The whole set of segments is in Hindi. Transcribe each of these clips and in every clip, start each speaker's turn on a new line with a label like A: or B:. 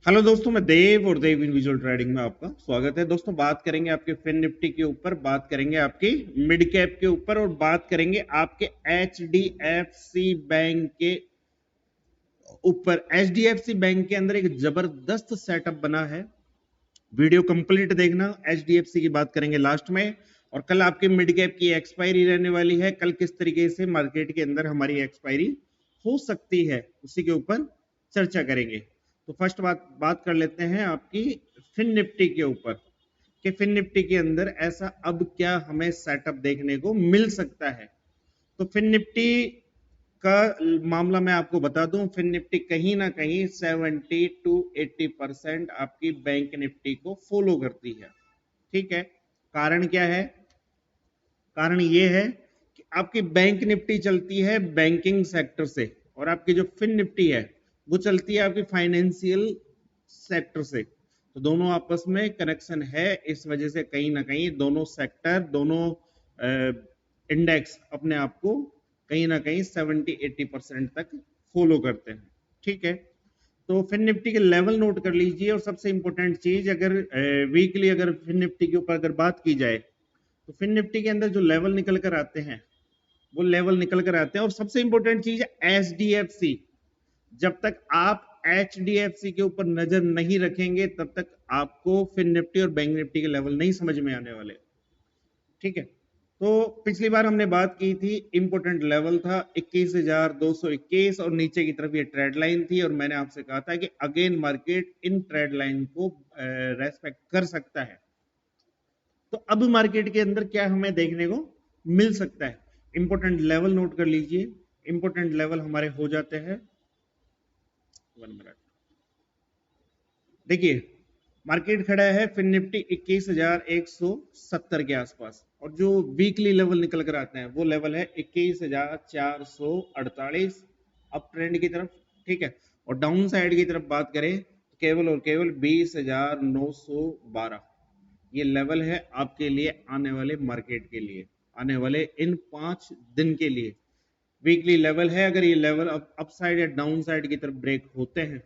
A: हेलो दोस्तों, मैं देव और देव इन विजुअल ट्रेडिंग में आपका स्वागत है। दोस्तों, बात करेंगे आपके फिन निफ्टी के ऊपर, बात करेंगे आपकी मिड कैप के ऊपर और बात करेंगे आपके एचडीएफसी बैंक के ऊपर। एचडीएफसी बैंक के अंदर एक जबरदस्त सेटअप बना है। वीडियो कंप्लीट देखना। एचडीएफसी की बात करेंगे लास्ट में, और कल आपके मिड कैप की एक्सपायरी रहने वाली है। कल किस तरीके से मार्केट के अंदर हमारी एक्सपायरी हो सकती है, उसी के ऊपर चर्चा करेंगे। तो फर्स्ट बात कर लेते हैं आपकी फिन निफ्टी के ऊपर कि फिन निफ्टी के अंदर ऐसा अब क्या हमें सेटअप देखने को मिल सकता है। तो फिन निफ्टी का मामला मैं आपको बता दूं, फिन निफ्टी कहीं ना कहीं 70 to 80% आपकी बैंक निफ्टी को फॉलो करती है। ठीक है, कारण क्या है? कारण ये है कि आपकी बैंक निफ्टी चलती है बैंकिंग सेक्टर से, और आपकी जो फिन निफ्टी है वो चलती है आपकी फाइनेंशियल सेक्टर से। तो दोनों आपस में कनेक्शन है, इस वजह से कहीं ना कहीं दोनों सेक्टर, दोनों इंडेक्स अपने आप को कहीं ना कहीं 70-80% तक फॉलो करते हैं। ठीक है, तो फिन निफ्टी के लेवल नोट कर लीजिए। और सबसे इंपॉर्टेंट चीज, अगर वीकली अगर फिन निफ्टी के ऊपर अगर बात की जाए, तो फिन निफ्टी के अंदर जो लेवल निकल कर आते हैं वो लेवल निकल कर आते हैं। और सबसे इंपॉर्टेंट चीज है एचडीएफसी। जब तक आप एचडीएफसी के ऊपर नजर नहीं रखेंगे तब तक आपको फिन निफ्टी और बैंक निफ्टी के लेवल नहीं समझ में आने वाले। ठीक है, तो पिछली बार हमने बात की थी, इंपोर्टेंट लेवल था 21,221 और नीचे की तरफ ये ट्रेड लाइन थी। और मैंने आपसे कहा था कि again market in trade line को रेस्पेक्ट कर सकता है। तो अब मार्केट के अंदर क्या हमें देखने को मिल सकता है? इंपोर्टेंट लेवल नोट कर लीजिए। इंपोर्टेंट लेवल हमारे हो जाते हैं, 1 मिनट। देखिए, मार्केट खड़ा है फिन निफ्टी 21,170 के आसपास, और जो वीकली लेवल निकल कर आते हैं वो लेवल है 21,448 अप ट्रेंड की तरफ। ठीक है, और डाउन साइड की तरफ बात करें तो केवल और केवल 20,912 ये लेवल है आपके लिए आने वाले मार्केट के लिए, आने वाले इन 5 दिन के लिए वीकली लेवल है। अगर ये लेवल अप साइड या डाउन साइड की तरफ ब्रेक होते हैं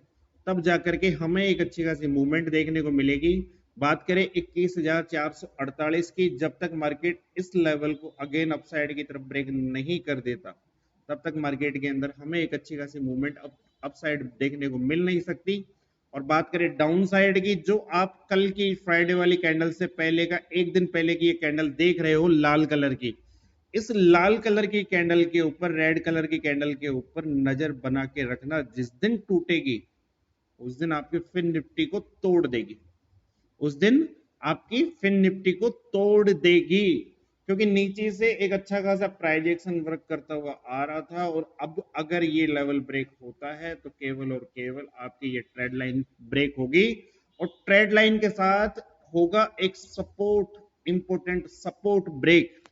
A: तब जाकर के हमें एक अच्छी खासी मूवमेंट देखने को मिलेगी। बात करें 21,448 की, जब तक मार्केट इस लेवल को अगेन अप साइड की तरफ ब्रेक नहीं कर देता तब तक मार्केट के अंदर हमें एक अच्छी खासी मूवमेंट अप साइड देखने को मिल नहीं सकती। और बात करें डाउन साइड की, जो आप कल की फ्राइडे वाली कैंडल से पहले का एक दिन पहले की ये कैंडल देख रहे हो लाल कलर की, इस लाल कलर की कैंडल के ऊपर, रेड कलर की कैंडल के ऊपर नजर बना के रखना। जिस दिन टूटेगी उस दिन आपकी फिन निफ्टी को तोड़ देगी, उस दिन आपकी फिन निफ्टी को तोड़ देगी। क्योंकि नीचे से एक अच्छा खासा प्राइस एक्शन वर्क करता हुआ आ रहा था, और अब अगर ये लेवल ब्रेक होता है तो केवल और केवल आपकी ये ट्रेड लाइन ब्रेक होगी, और ट्रेड लाइन के साथ होगा एक सपोर्ट, इंपोर्टेंट सपोर्ट ब्रेक।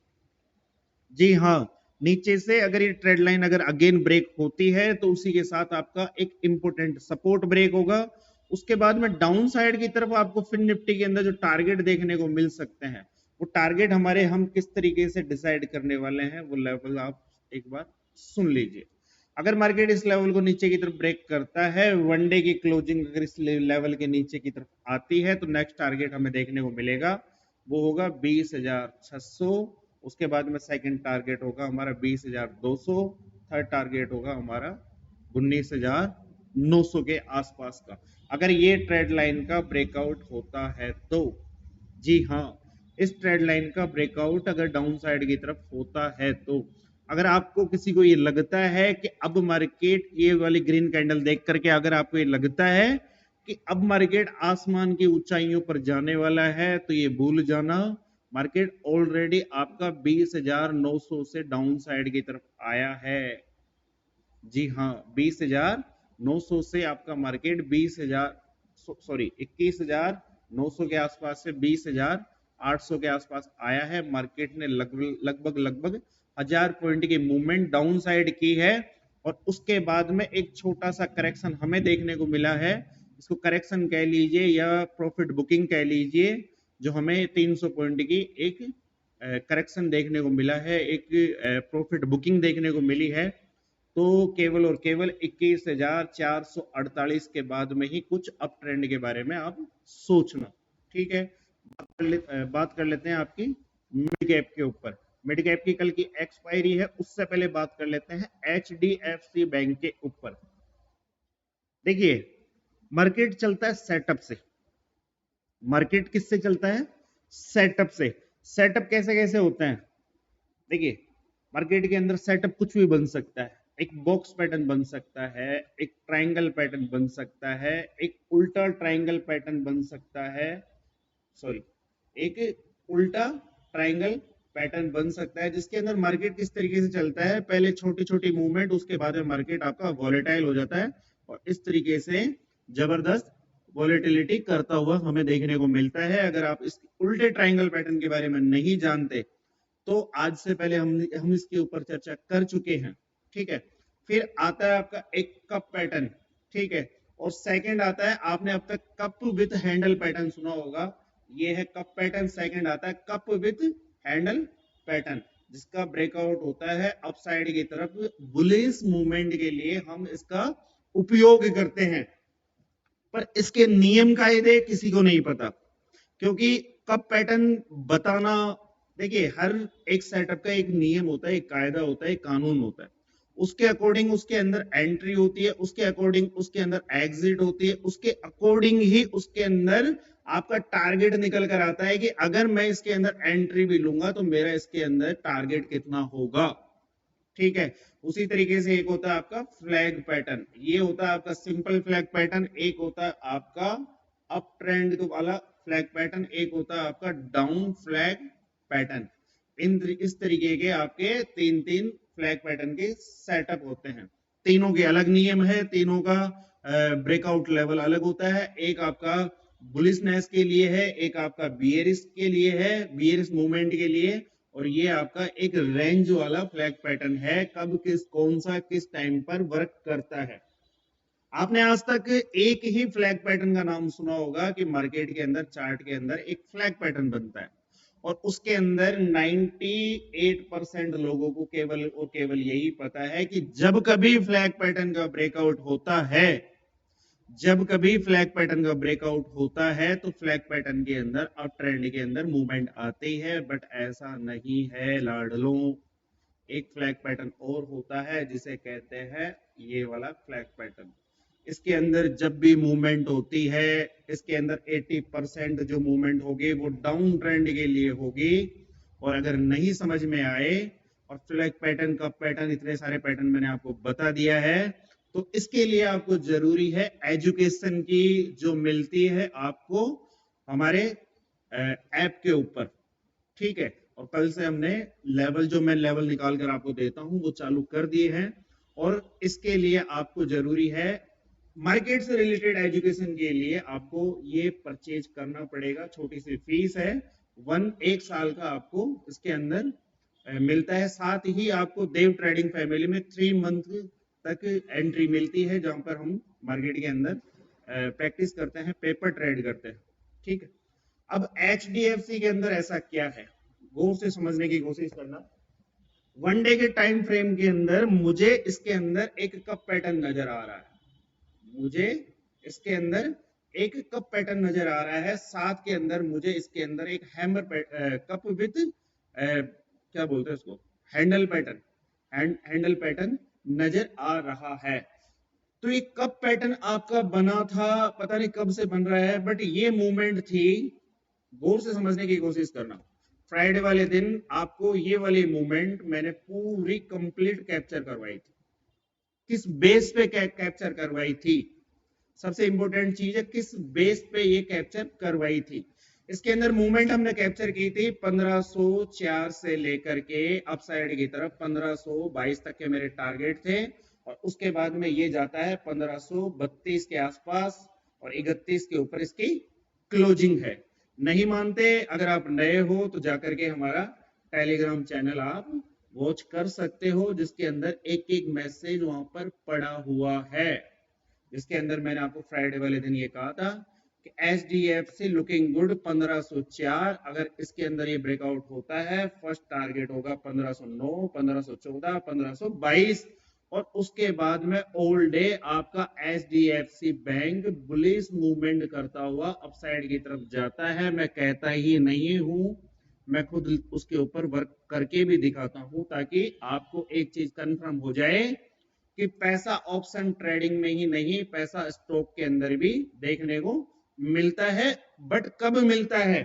A: जी हाँ, नीचे से अगर ये ट्रेड लाइन अगर अगेन ब्रेक होती है तो उसी के साथ आपका एक इंपोर्टेंट सपोर्ट ब्रेक होगा। उसके बाद में डाउन साइड की तरफ आपको फिन निफ्टी के अंदर जो टारगेट देखने को मिल सकते हैं, वो टारगेट हमारे हम किस तरीके से डिसाइड करने वाले हैं वो लेवल आप एक बार सुन लीजिए। अगर मार्केट इस लेवल को नीचे की तरफ ब्रेक करता है, वनडे की क्लोजिंग अगर इस लेवल के नीचे की तरफ आती है, तो नेक्स्ट टारगेट हमें देखने को मिलेगा वो होगा 20,600। उसके बाद में सेकंड टारगेट होगा हमारा 20,200। थर्ड टारगेट होगा हमारा 19,900 के आसपास का, अगर ये ट्रेड लाइन का ब्रेकआउट होता है तो। जी हाँ, इस ट्रेड लाइन का ब्रेकआउट अगर डाउन साइड की तरफ होता है तो, अगर आपको किसी को ये लगता है कि अब मार्केट ये वाली ग्रीन कैंडल देख करके अगर आपको ये लगता है कि अब मार्केट आसमान की ऊंचाइयों पर जाने वाला है, तो ये भूल जाना, मार्केट ऑलरेडी आपका 20,900 से डाउन साइड की तरफ आया है। जी हाँ, 20,900 से आपका मार्केट 21,900 के आसपास से 20,800 के आसपास आया है। मार्केट ने लगभग 1,000 पॉइंट की मूवमेंट डाउन साइड की है, और उसके बाद में एक छोटा सा करेक्शन हमें देखने को मिला है। इसको करेक्शन कह लीजिए या प्रॉफिट बुकिंग कह लीजिए, जो हमें 300 पॉइंट की एक करेक्शन देखने को मिला है, एक प्रॉफिट बुकिंग देखने को मिली है। तो केवल और केवल 21,448 के बाद में ही कुछ अप ट्रेंड के बारे में आप सोचना। ठीक है, बात कर लेते हैं आपकी मिड कैप के ऊपर। मिड कैप की कल की एक्सपायरी है, उससे पहले बात कर लेते हैं HDFC बैंक के ऊपर। देखिए, मार्केट चलता है सेटअप से। मार्केट किससे चलता है? सेटअप से। सेटअप कैसे कैसे होता है? देखिए, मार्केट के अंदर सेटअप कुछ भी बन सकता है। एक बॉक्स पैटर्न बन सकता है, एक ट्रायंगल पैटर्न बन सकता है, एक उल्टा ट्रायंगल पैटर्न बन सकता है, सॉरी, एक उल्टा ट्रायंगल पैटर्न बन सकता है, जिसके अंदर मार्केट किस तरीके से चलता है, पहले छोटी छोटी मूवमेंट, उसके बाद में मार्केट आपका वॉलेटाइल हो जाता है और इस तरीके से जबरदस्त वॉलेटिलिटी करता हुआ हमें देखने को मिलता है। अगर आप इस उल्टे ट्रायंगल पैटर्न के बारे में नहीं जानते तो आज से पहले हम इसके ऊपर चर्चा कर चुके हैं। ठीक है, फिर आता है आपका एक कप पैटर्न। ठीक है, और सेकंड आता है, आपने अब तक कप विथ हैंडल पैटर्न सुना होगा, ये है कप पैटर्न। सेकंड आता है कप विथ हैंडल पैटर्न, जिसका ब्रेकआउट होता है अपसाइड की तरफ। बुलिश मूवमेंट के लिए हम इसका उपयोग करते हैं, पर इसके नियम कायदे किसी को नहीं पता, क्योंकि कप पैटर्न बताना, देखिए हर एक सेटअप का एक नियम होता है, एक कायदा होता है, एक कानून होता है। उसके अकॉर्डिंग उसके अंदर एंट्री होती है, उसके अकॉर्डिंग उसके अंदर एग्जिट होती है, उसके अकॉर्डिंग ही उसके अंदर आपका टारगेट निकल कर आता है कि अगर मैं इसके अंदर एंट्री भी लूंगा तो मेरा इसके अंदर टारगेट कितना होगा। ठीक है, उसी तरीके से एक होता है आपका फ्लैग पैटर्न, ये होता है आपका सिंपल फ्लैग पैटर्न, एक होता है आपका अप ट्रेंड वाला फ्लैग पैटर्न, एक होता है आपका डाउन फ्लैग पैटर्न। इस तरीके के आपके तीन तीन फ्लैग पैटर्न के सेटअप होते हैं। तीनों के अलग नियम है, तीनों का ब्रेकआउट लेवल अलग होता है। एक आपका बुलिशनेस के लिए है, एक आपका बियरिश के लिए है, बियरिश मूवमेंट के लिए, और ये आपका एक रेंज वाला फ्लैग पैटर्न है, कब कौन सा किस टाइम पर वर्क करता है। आपने आज तक एक ही फ्लैग पैटर्न का नाम सुना होगा कि मार्केट के अंदर, चार्ट के अंदर एक फ्लैग पैटर्न बनता है और उसके अंदर 98% लोगों को केवल और केवल यही पता है कि जब कभी फ्लैग पैटर्न का ब्रेकआउट होता है, जब कभी फ्लैग पैटर्न का ब्रेकआउट होता है तो फ्लैग पैटर्न के अंदर अब ट्रेंड के अंदर मूवमेंट आती है, बट ऐसा नहीं है लाडलों। एक फ्लैग पैटर्न और होता है जिसे कहते हैं ये वाला फ्लैग पैटर्न। इसके अंदर जब भी मूवमेंट होती है, इसके अंदर 80% जो मूवमेंट होगी वो डाउन ट्रेंड के लिए होगी। और अगर नहीं समझ में आए, और फ्लैग पैटर्न का पैटर्न, इतने सारे पैटर्न मैंने आपको बता दिया है, तो इसके लिए आपको जरूरी है एजुकेशन की जो मिलती है आपको हमारे ऐप के ऊपर। ठीक है, और कल से हमने लेवल, जो मैं लेवल निकाल कर आपको देता हूं, वो चालू कर दिए हैं। और इसके लिए आपको जरूरी है, मार्केट से रिलेटेड एजुकेशन के लिए आपको ये परचेज करना पड़ेगा। छोटी सी फीस है, एक साल का आपको इसके अंदर मिलता है। साथ ही आपको देव ट्रेडिंग फैमिली में 3 मंथ तक एंट्री मिलती है, जहां पर हम मार्केट के अंदर प्रैक्टिस करते हैं, पेपर ट्रेड करते हैं। ठीक है, अब HDFC के अंदर ऐसा क्या है, गौर से समझने की कोशिश करना। वन डे के टाइम फ्रेम के अंदर मुझे इसके अंदर एक कप पैटर्न नजर आ रहा है, मुझे इसके अंदर एक कप पैटर्न नजर आ रहा है, साथ के अंदर मुझे इसके अंदर एक हैमर कप विथ क्या बोलते हैं उसको, हैंडल पैटर्न, हैंडल पैटर्न नजर आ रहा है। तो ये कप पैटर्न आपका बना था, पता नहीं कब से बन रहा है, बट ये मूवमेंट थी, गौर से समझने की कोशिश करना। फ्राइडे वाले दिन आपको ये वाली मूवमेंट मैंने पूरी कंप्लीट कैप्चर करवाई थी। किस बेस पे कैप्चर करवाई थी, सबसे इंपॉर्टेंट चीज है किस बेस पे ये कैप्चर करवाई थी। इसके अंदर मूवमेंट हमने कैप्चर की थी 1504 से लेकर के अपसाइड की तरफ 1522 तक के मेरे टारगेट थे, और उसके बाद में ये जाता है 1532 के आसपास, और 31 के ऊपर इसकी क्लोजिंग है। नहीं मानते, अगर आप नए हो तो जाकर के हमारा टेलीग्राम चैनल आप वॉच कर सकते हो, जिसके अंदर एक एक मैसेज वहां पर पड़ा हुआ है, जिसके अंदर मैंने आपको फ्राइडे वाले दिन ये कहा था कि HDFC लुकिंग गुड 1504। अगर इसके अंदर ये ब्रेकआउट होता है, फर्स्ट टारगेट होगा 1509, 1514, 1522, और उसके बाद में ऑल डे आपका HDFC बैंक बुलिश मूवमेंट करता हुआ अपसाइड की तरफ जाता है। मैं कहता ही नहीं हूं, मैं खुद उसके ऊपर वर्क करके भी दिखाता हूं, ताकि आपको एक चीज कंफर्म हो जाए कि पैसा ऑप्शन ट्रेडिंग में ही नहीं, पैसा स्टॉक के अंदर भी देखने को मिलता है। बट कब मिलता है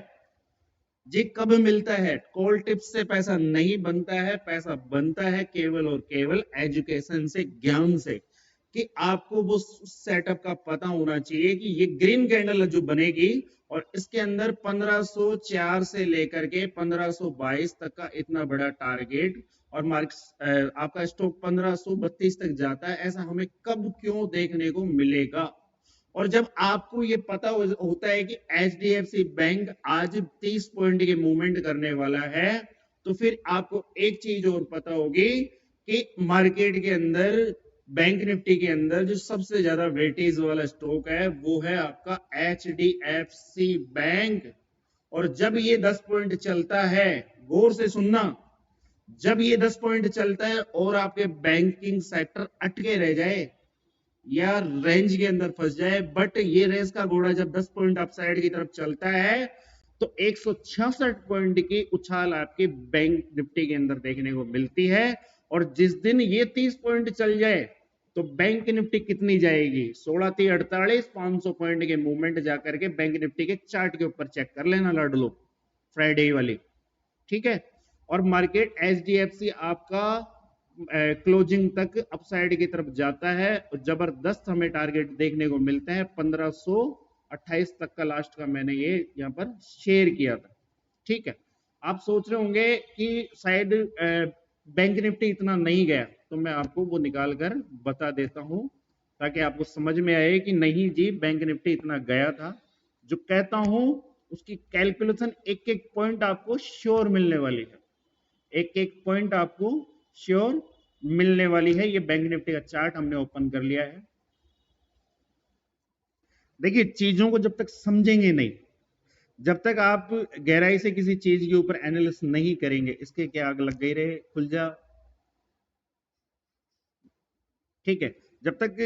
A: जी, कब मिलता है? कॉल टिप्स से पैसा नहीं बनता है, पैसा बनता है केवल और केवल एजुकेशन से, ज्ञान से। कि आपको वो सेटअप का पता होना चाहिए कि ये ग्रीन कैंडल जो बनेगी और इसके अंदर 1504 से लेकर के 1522 तक का इतना बड़ा टारगेट, और मार्क्स आपका स्टॉक 1532 तक जाता है, ऐसा हमें कब क्यों देखने को मिलेगा? और जब आपको ये पता होता है कि HDFC बैंक आज 30 पॉइंट के मूवमेंट करने वाला है, तो फिर आपको एक चीज और पता होगी कि मार्केट के अंदर, बैंक निफ्टी के अंदर जो सबसे ज्यादा वेटेज वाला स्टॉक है वो है आपका HDFC बैंक। और जब ये 10 पॉइंट चलता है, गौर से सुनना, जब ये 10 पॉइंट चलता है और आपके बैंकिंग सेक्टर अटके रह जाए या रेंज के अंदर फंस जाए, बट ये रेस का घोड़ा जब 10 पॉइंट अपसाइड की तरफ चलता है तो 166 पॉइंट की उछाल आपके बैंक निफ्टी के अंदर देखने को मिलती है। और जिस दिन ये 30 पॉइंट चल जाए तो बैंक निफ्टी कितनी जाएगी? 16 3 48, 500 पॉइंट के मूवमेंट जाकर के बैंक निफ्टी के चार्ट के ऊपर चेक कर लेना लाडलो, फ्राइडे वाली, ठीक है। और मार्केट HDFC आपका क्लोजिंग तक अपसाइड की तरफ जाता है और जबरदस्त हमें टारगेट देखने को मिलते हैं 1528 तक का, लास्ट का मैंने ये यहाँ पर शेयर किया था, ठीक है। आप सोच रहे होंगे कि शायद बैंक निफ्टी इतना नहीं गया, तो मैं आपको वो निकाल कर बता देता हूं ताकि आपको समझ में आए कि नहीं जी बैंक निफ्टी इतना गया था। जो कहता हूं उसकी कैलकुलेशन एक एक पॉइंट आपको श्योर मिलने वाली है, एक एक पॉइंट आपको श्योर मिलने वाली है। ये बैंक निफ्टी का चार्ट हमने ओपन कर लिया है। देखिए चीजों को जब तक समझेंगे नहीं, जब तक आप गहराई से किसी चीज के ऊपर एनालिसिस नहीं करेंगे, इसके क्या आग लग गई रे खुल जा, ठीक है। जब तक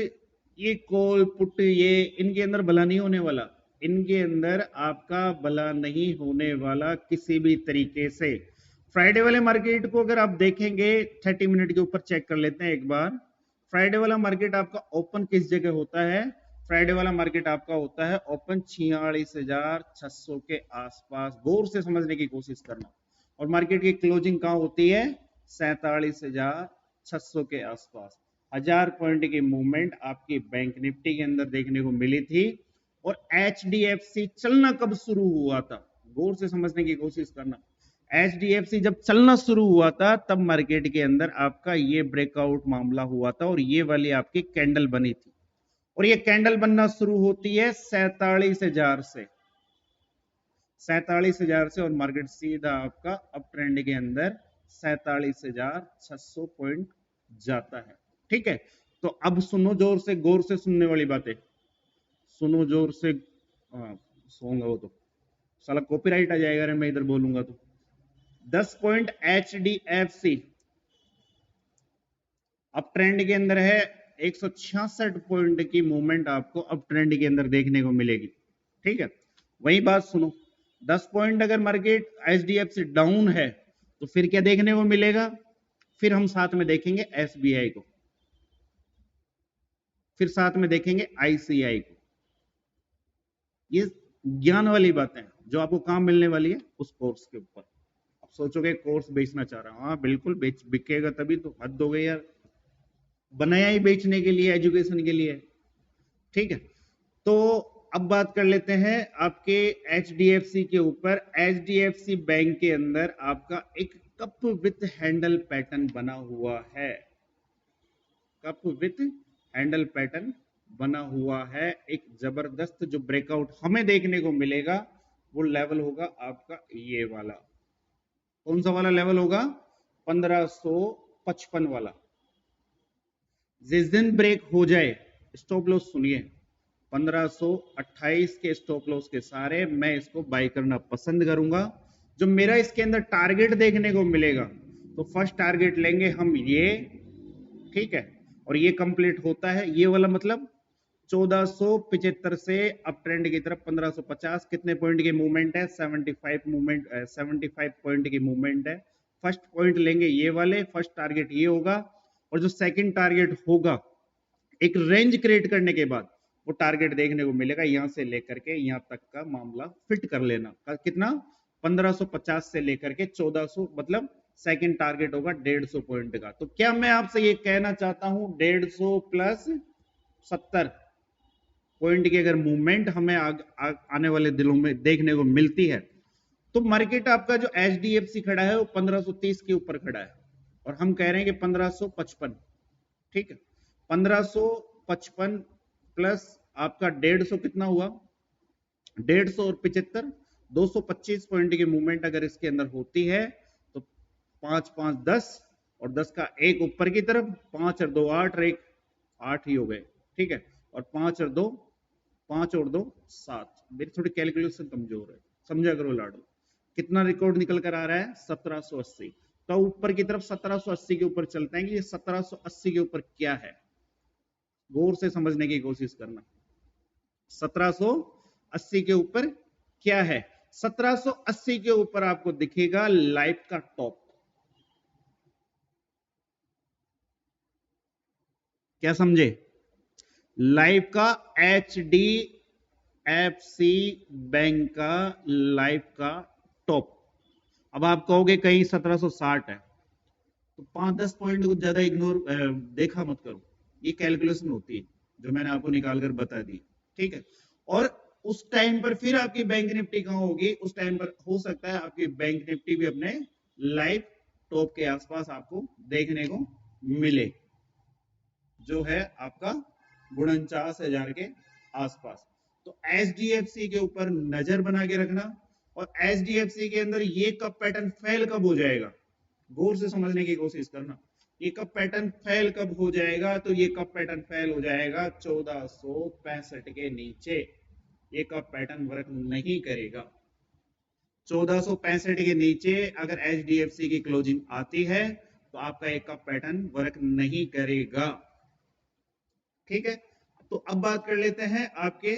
A: ये कॉल पुट ये इनके अंदर भला नहीं होने वाला, इनके अंदर आपका भला नहीं होने वाला किसी भी तरीके से। फ्राइडे वाले मार्केट को अगर आप देखेंगे 30 मिनट के ऊपर चेक कर लेते हैं एक बार। फ्राइडे वाला मार्केट आपका ओपन किस जगह होता है? फ्राइडे वाला मार्केट आपका होता है ओपन 46,600 के आसपास, गौर से समझने की कोशिश करना। और मार्केट की क्लोजिंग कहां होती है? 47,600 के आसपास। 1000 पॉइंट की मूवमेंट आपकी बैंक निफ्टी के अंदर देखने को मिली थी। और HDFC चलना कब शुरू हुआ था? गौर से समझने की कोशिश करना। HDFC जब चलना शुरू हुआ था तब मार्केट के अंदर आपका ये ब्रेकआउट मामला हुआ था और ये वाली आपकी कैंडल बनी थी। और ये कैंडल बनना शुरू होती है 47,000 से, 47,000 से, और मार्केट सीधा आपका अप ट्रेंड के अंदर 47,600 पॉइंट जाता है, ठीक है। तो अब सुनो जोर से, गौर से सुनने वाली बातें सुनो जोर से। हाँ सोऊंगा वो तो साला कॉपीराइट आ जाएगा रे मैं इधर बोलूंगा तो। 10 पॉइंट HDFC अप ट्रेंड के अंदर है, 166 पॉइंट की मूवमेंट आपको अप ट्रेंड के अंदर देखने को मिलेगी, ठीक है। वही बात सुनो, 10 पॉइंट अगर मार्केट HDFC डाउन है तो फिर क्या देखने को मिलेगा? फिर हम साथ में देखेंगे SBI को, फिर साथ में देखेंगे ICI को। ये ज्ञान वाली बातें जो आपको काम मिलने वाली है उस कोर्स के ऊपर। आप सोचोगे कोर्स बेचना चाह रहा हूं, हाँ बिल्कुल बिकेगा, तभी तो, हद हो गई यार, बनाया ही बेचने के लिए, एजुकेशन के लिए, ठीक है। तो अब बात कर लेते हैं आपके HDFC के ऊपर। HDFC बैंक के अंदर आपका एक कप विथ हैंडल पैटर्न बना हुआ है, कप विथ हैंडल पैटर्न बना हुआ है। एक जबरदस्त जो ब्रेकआउट हमें देखने को मिलेगा वो लेवल होगा आपका ये वाला। कौन सा वाला लेवल होगा? 1555 वाला। जिस दिन ब्रेक हो जाए, स्टॉप लॉस सुनिए, 1528 के स्टॉप लॉस के सारे मैं इसको बाय करना पसंद करूंगा। जो मेरा इसके अंदर टारगेट देखने को मिलेगा, तो फर्स्ट टारगेट लेंगे हम ये, ठीक है। और ये कंप्लीट होता है, ये वाला मतलब 1475 से अप ट्रेंड की तरफ 1550, कितने पॉइंट की मूवमेंट है? 75 पॉइंट की मूवमेंट है। फर्स्ट पॉइंट लेंगे ये वाले, फर्स्ट टारगेट ये होगा, और जो सेकंड टारगेट होगा एक रेंज क्रिएट करने के बाद वो टारगेट देखने को मिलेगा, यहां से लेकर के यहां तक का मामला फिट कर लेना। कितना? 1550 से लेकर के 1400, मतलब सेकंड टारगेट होगा 150 पॉइंट का। तो क्या मैं आपसे ये कहना चाहता हूं 150 प्लस 70 पॉइंट की अगर मूवमेंट हमें आने वाले दिनों में देखने को मिलती है, तो मार्केट आपका जो एचडीएफसी खड़ा है वो 1530 के ऊपर खड़ा है, और हम कह रहे हैं कि 1555। ठीक है, 1555 प्लस आपका 150 कितना हुआ? 150 और 75, 225 पॉइंट की मूवमेंट अगर इसके अंदर होती है तो 5 5 10, और 10 का एक ऊपर की तरफ, 5 और 2 8, और एक 8 ही हो गए। ठीक है, और 5 और 2 7। मेरी थोड़ी कैलकुलेशन कमजोर है, समझा करो लाडो। कितना रिकॉर्ड निकल कर आ रहा है? 1780। तो ऊपर की तरफ 1780 के ऊपर चलते हैं कि ये 1780 के ऊपर क्या है, गौर से समझने की कोशिश करना। 1780 के ऊपर क्या है? 1780 के ऊपर आपको दिखेगा लाइफ का टॉप। क्या समझे? लाइफ का HDFC बैंक का लाइफ का टॉप। अब आप कहोगे कहीं 1760 है, तो 5-10 पॉइंट कुछ ज्यादा इग्नोर देखा मत करो, ये कैलकुलेशन होती है जो मैंने आपको निकाल कर बता दी। ठीक है, और उस टाइम पर फिर आपकी बैंक निफ्टी कहां होगी? उस टाइम पर हो सकता है आपकी बैंक निफ्टी भी अपने लाइफ टॉप के आसपास आपको देखने को मिले, जो है आपका 49,000 के आसपास। तो एचडीएफसी के ऊपर नजर बना के रखना, और एचडीएफसी के अंदर ये कब पैटर्न फेल कब हो जाएगा, गौर से समझने की कोशिश करना। ये कब पैटर्न फेल कब हो जाएगा? तो ये कब पैटर्न फेल हो जाएगा? 1465 के नीचे ये कब पैटर्न वर्क नहीं करेगा। 1465 के नीचे अगर एचडीएफसी की क्लोजिंग आती है तो आपका एक कप पैटर्न वर्क नहीं करेगा। ठीक है, तो अब बात कर लेते हैं आपके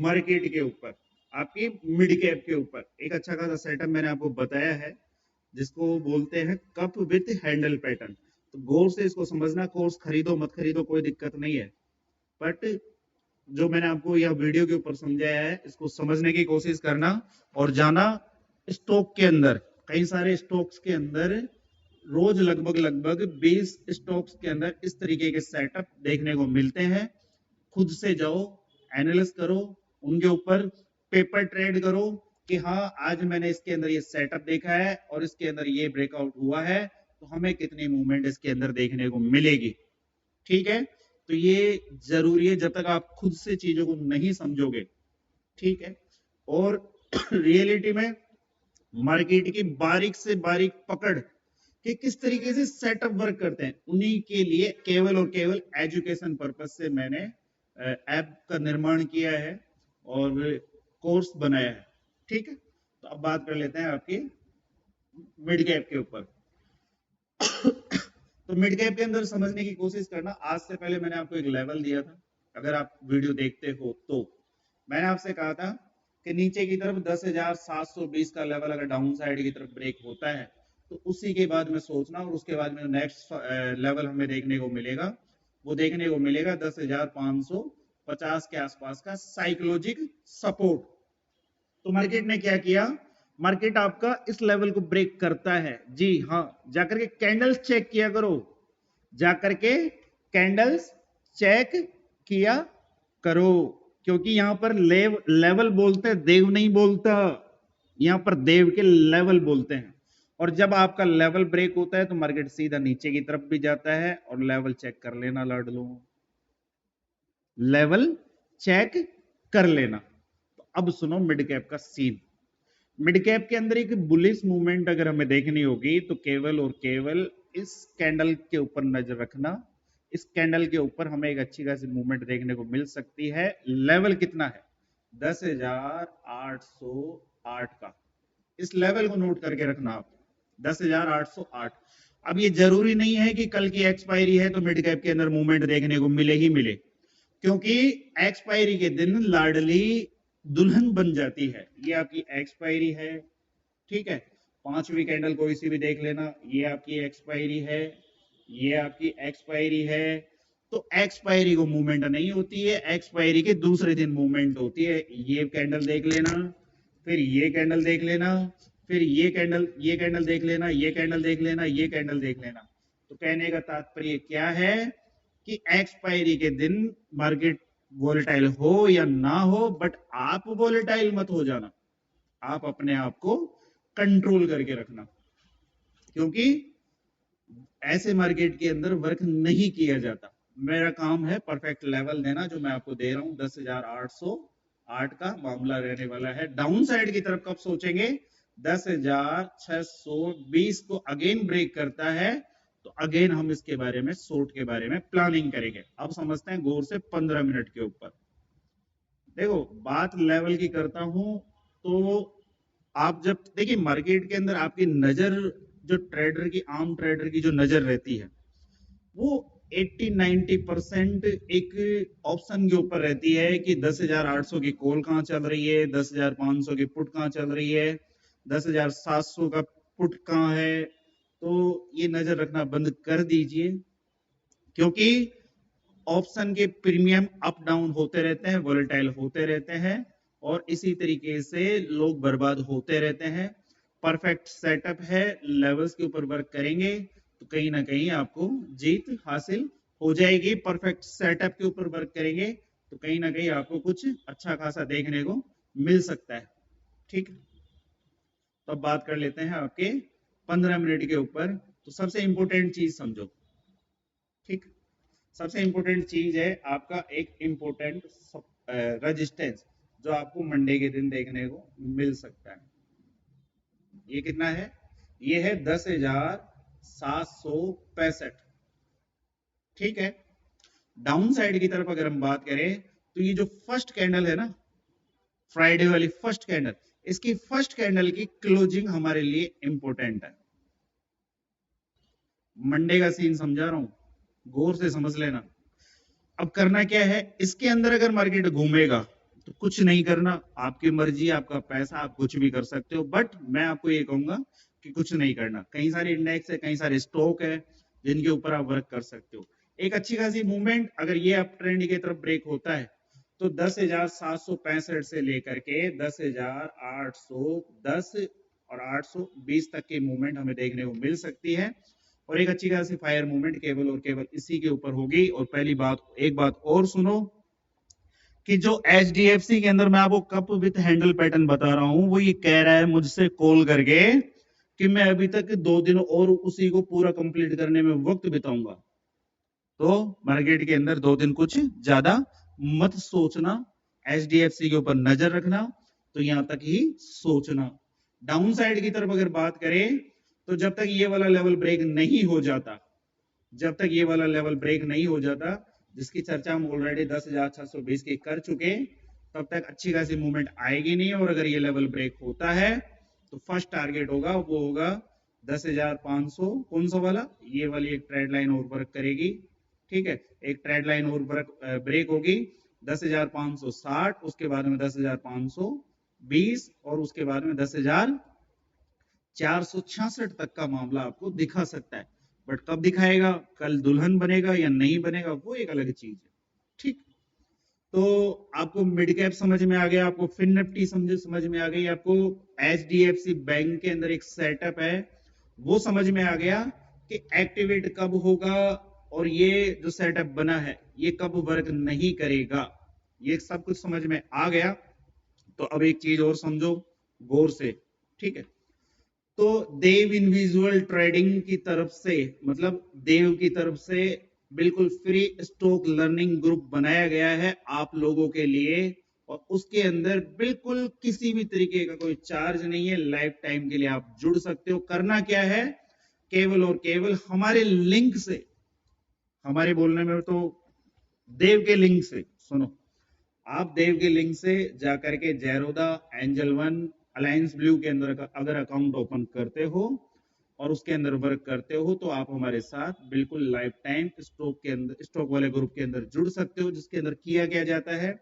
A: मार्केट के ऊपर, आपकी मिड कैप के ऊपर। एक अच्छा खासा सेटअप मैंने आपको बताया है जिसको बोलते हैं कप विथ हैंडल पैटर्न। तो गौर से इसको समझना, कोर्स खरीदो मत खरीदो कोई दिक्कत नहीं है, बट जो मैंने आपको यह वीडियो के ऊपर समझाया है इसको समझने की कोशिश करना, और जाना स्टॉक के अंदर। कई सारे स्टॉक्स के अंदर रोज लगभग 20 स्टॉक्स के अंदर इस तरीके के सेटअप देखने को मिलते हैं। खुद से जाओ, एनालिस करो, उनके ऊपर पेपर ट्रेड करो कि हाँ आज मैंने इसके अंदर ये सेटअप देखा है और इसके अंदर ये ब्रेकआउट हुआ है, तो हमें कितनी मूवमेंट इसके अंदर देखने को मिलेगी। ठीक है, तो ये जरूरी है जब तक आप खुद से चीजों को नहीं समझोगे। ठीक है, और रियलिटी में मार्केट की बारीक से बारीक पकड़ कि किस तरीके से सेटअप वर्क करते हैं, उन्हीं के लिए केवल और केवल एजुकेशन पर्पज से मैंने ऐप का निर्माण किया है और कोर्स बनाया है। ठीक है, तो अब बात कर लेते हैं आपकी मिड कैप के ऊपर। तो मिड कैप के अंदर समझने की कोशिश करना। आज से पहले मैंने आपको एक लेवल दिया था, अगर आप वीडियो देखते हो तो मैंने आपसे कहा था कि नीचे की तरफ 10,720 का लेवल अगर डाउन साइड की तरफ ब्रेक होता है तो उसी के बाद में सोचना, और उसके बाद में नेक्स्ट लेवल हमें देखने को मिलेगा, वो देखने को मिलेगा 10,550 के आसपास का साइकोलॉजिक सपोर्ट। तो मार्केट ने क्या किया? मार्केट आपका इस लेवल को ब्रेक करता है, जी हाँ, जाकर के कैंडल्स चेक किया करो, जाकर के कैंडल्स चेक किया करो, क्योंकि यहां पर लेवल बोलते हैं, देव नहीं बोलता, यहां पर देव के लेवल बोलते हैं। और जब आपका लेवल ब्रेक होता है तो मार्केट सीधा नीचे की तरफ भी जाता है, और लेवल चेक कर लेना लाडलो, लेवल चेक कर लेना। तो अब सुनो मिड कैप का सीन। मिड कैप के अंदर एक बुलिश मूवमेंट अगर हमें देखनी होगी तो केवल और केवल इस कैंडल के ऊपर नजर रखना। इस कैंडल के ऊपर हमें एक अच्छी खासी मूवमेंट देखने को मिल सकती है। लेवल कितना है? 10,808 का। इस लेवल को नोट करके रखना आप, 10,808। अब ये जरूरी नहीं है कि कल की एक्सपायरी है तो मिड कैप के अंदर मूवमेंट देखने को मिले ही मिले, क्योंकि एक्सपायरी के दिन लाडली दुल्हन बन जाती है। ये आपकी एक्सपायरी है, ठीक है। 5वीं कैंडल कोई सी भी देख लेना, ये आपकी एक्सपायरी है, ये आपकी एक्सपायरी है। तो एक्सपायरी को मूवमेंट नहीं होती है, एक्सपायरी के दूसरे दिन मूवमेंट होती है। ये कैंडल देख लेना, फिर ये कैंडल देख लेना, फिर ये कैंडल देख लेना, ये कैंडल देख लेना, ये कैंडल देख लेना। तो कहने का तात्पर्य क्या है कि एक्सपायरी के दिन मार्केट वोलेटाइल हो या ना हो, बट आप वोलेटाइल मत हो जाना, आप अपने आप को कंट्रोल करके रखना, क्योंकि ऐसे मार्केट के अंदर वर्क नहीं किया जाता। मेरा काम है परफेक्ट लेवल देना, जो मैं आपको दे रहा हूं 10,808 का मामला रहने वाला है। डाउन साइड की तरफ कब सोचेंगे? 10,620 को अगेन ब्रेक करता है तो अगेन हम इसके बारे में, शॉर्ट के बारे में प्लानिंग करेंगे। अब समझते हैं गौर से 15 मिनट के ऊपर। देखो, बात लेवल की करता हूं तो आप जब देखिए मार्केट के अंदर आपकी नजर, जो ट्रेडर की, आम ट्रेडर की जो नजर रहती है, वो 80-90% एक ऑप्शन के ऊपर रहती है कि 10,800 की कॉल कहां चल रही है, 10,500 की पुट कहां चल रही है, 10,700 का पुट कहां है। तो ये नजर रखना बंद कर दीजिए, क्योंकि ऑप्शन के प्रीमियम अप डाउन होते रहते हैं, वोलेटाइल होते रहते हैं, और इसी तरीके से लोग बर्बाद होते रहते हैं। परफेक्ट सेटअप है, लेवल्स के ऊपर वर्क करेंगे तो कहीं ना कहीं आपको जीत हासिल हो जाएगी। परफेक्ट सेटअप के ऊपर वर्क करेंगे तो कहीं ना कहीं आपको कुछ अच्छा खासा देखने को मिल सकता है, ठीक। तो अब बात कर लेते हैं आपके 15 मिनट के ऊपर। तो सबसे इंपॉर्टेंट चीज समझो, ठीक। सबसे इंपॉर्टेंट चीज है आपका एक इंपॉर्टेंट रेजिस्टेंस, जो आपको मंडे के दिन देखने को मिल सकता है। ये कितना है? ये है 10,765, ठीक है। डाउन साइड की तरफ अगर हम बात करें तो ये जो फर्स्ट कैंडल है ना, फ्राइडे वाली फर्स्ट कैंडल, इसकी फर्स्ट कैंडल की क्लोजिंग हमारे लिए इंपॉर्टेंट है। मंडे का सीन समझा रहा हूं, गौर से समझ लेना। अब करना क्या है, इसके अंदर अगर मार्केट घूमेगा तो कुछ नहीं करना, आपकी मर्जी, आपका पैसा, आप कुछ भी कर सकते हो, बट मैं आपको ये कहूंगा कि कुछ नहीं करना। कई सारे इंडेक्स है, कई सारे स्टॉक है जिनके ऊपर आप वर्क कर सकते हो। एक अच्छी खासी मूवमेंट अगर ये अप ट्रेंड की तरफ ब्रेक होता है तो 10,765 से लेकर के 10,810 और 820 तक की मूवमेंट हमें देखने को मिल सकती है, और एक अच्छी खासी फायर मूवमेंट केवल और केवल इसी के ऊपर होगी। और पहली बात, एक बात और सुनो, कि जो HDFC के अंदर मैं आपको कप विथ हैंडल पैटर्न बता रहा हूं, वो ये कह रहा है मुझसे कॉल करके कि मैं अभी तक 2 दिन और उसी को पूरा कंप्लीट करने में वक्त बिताऊंगा। तो मार्केट के अंदर 2 दिन कुछ ज्यादा मत सोचना, HDFC के ऊपर नजर रखना, तो यहां तक ही सोचना। डाउन साइड की तरफ अगर बात करें तो जब तक ये वाला लेवल ब्रेक नहीं हो जाता, जब तक ये वाला लेवल ब्रेक नहीं हो जाता, जिसकी चर्चा हम ऑलरेडी 10,620 की कर चुके, तब तक अच्छी खासी मूवमेंट आएगी नहीं। और अगर ये लेवल ब्रेक होता है तो फर्स्ट टारगेट होगा, वो होगा 10,500। कौन सा वाला? ये वाली एक ट्रेड लाइन और वर्क करेगी, ठीक है। एक ट्रेड लाइन और ब्रेक होगी 10,560, उसके बाद में 10,520, और उसके बाद में 10,466 तक का मामला आपको दिखा सकता है। बट कब दिखाएगा, कल दुल्हन बनेगा या नहीं बनेगा, वो एक अलग चीज है, ठीक। तो आपको मिड कैप समझ में आ गया, आपको फिन निफ्टी समझ में आ गई, आपको HDFC बैंक के अंदर एक सेटअप है वो समझ में आ गया कि एक्टिवेट कब होगा, और ये जो सेटअप बना है ये कब वर्क नहीं करेगा, ये सब कुछ समझ में आ गया। तो अब एक चीज और समझो गौर से, ठीक है। तो देव इंडिविजुअल ट्रेडिंग की तरफ से, मतलब देव की तरफ से बिल्कुल फ्री स्टॉक लर्निंग ग्रुप बनाया गया है आप लोगों के लिए, और उसके अंदर बिल्कुल किसी भी तरीके का कोई चार्ज नहीं है, लाइफ टाइम के लिए आप जुड़ सकते हो। करना क्या है, केवल और केवल हमारे लिंक से, हमारे बोलने में तो देव के लिंक से, सुनो, आप देव के लिंक से जाकर के Zerodha, angel one, alliance blue के अंदर अगर अकाउंट ओपन करते हो और उसके अंदर वर्क करते हो तो आप हमारे साथ बिल्कुल लाइफ टाइम स्टॉक के अंदर, स्टॉक वाले ग्रुप के अंदर जुड़ सकते हो, जिसके अंदर किया क्या जाता है,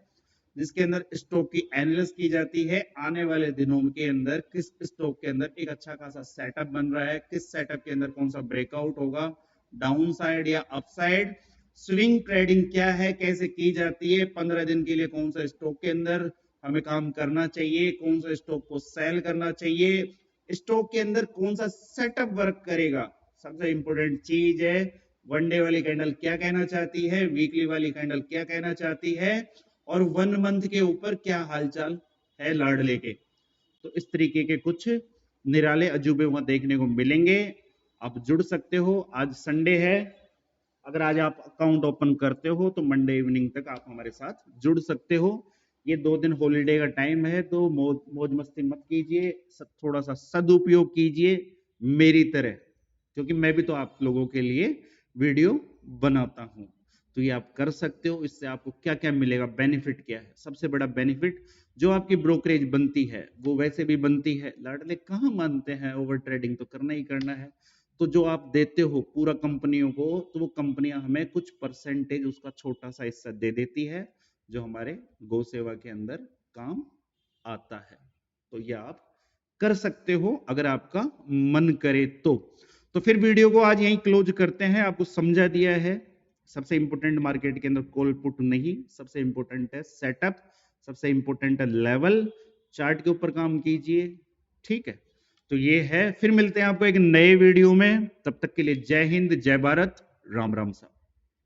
A: जिसके अंदर स्टॉक की एनालिसिस की जाती है। आने वाले दिनों के अंदर किस स्टॉक के अंदर एक अच्छा खासा सेटअप बन रहा है, किस सेटअप के अंदर कौन सा ब्रेकआउट होगा, डाउन साइड या अप साइड, स्विंग ट्रेडिंग क्या है, कैसे की जाती है, 15 दिन के लिए कौन सा स्टॉक के अंदर हमें काम करना चाहिए, कौन सा स्टॉक को सेल करना चाहिए, स्टॉक के अंदर कौन सा सेटअप वर्क करेगा। सबसे इंपॉर्टेंट चीज है, वन डे वाली कैंडल क्या कहना चाहती है, वीकली वाली कैंडल क्या कहना चाहती है, और 1 मंथ के ऊपर क्या हालचाल है लाडले के। तो इस तरीके के कुछ निराले अजूबे वहां देखने को मिलेंगे। आप जुड़ सकते हो, आज संडे है, अगर आज आप अकाउंट ओपन करते हो तो मंडे इवनिंग तक आप हमारे साथ जुड़ सकते हो। ये 2 दिन हॉलीडे का टाइम है, तो मौज मस्ती मत कीजिए, थोड़ा सा सदुपयोग कीजिए मेरी तरह, क्योंकि मैं भी तो आप लोगों के लिए वीडियो बनाता हूं। तो ये आप कर सकते हो। इससे आपको क्या क्या मिलेगा, बेनिफिट क्या है, सबसे बड़ा बेनिफिट जो आपकी ब्रोकरेज बनती है वो वैसे भी बनती है, लाडले कहाँ मानते हैं, ओवर ट्रेडिंग तो करना ही करना है। तो जो आप देते हो पूरा कंपनियों को, तो वो कंपनियां हमें कुछ परसेंटेज उसका छोटा सा हिस्सा दे देती है, जो हमारे गौ सेवा के अंदर काम आता है। तो ये आप कर सकते हो अगर आपका मन करे तो। तो फिर वीडियो को आज यहीं क्लोज करते हैं। आपको समझा दिया है, सबसे इंपॉर्टेंट मार्केट के अंदर कॉल पुट नहीं, सबसे इंपॉर्टेंट है सेटअप, सबसे इंपॉर्टेंट है लेवल, चार्ट के ऊपर काम कीजिए, ठीक है। तो ये है, फिर मिलते हैं आपको एक नए वीडियो में, तब तक के लिए जय हिंद, जय भारत, राम राम साहब।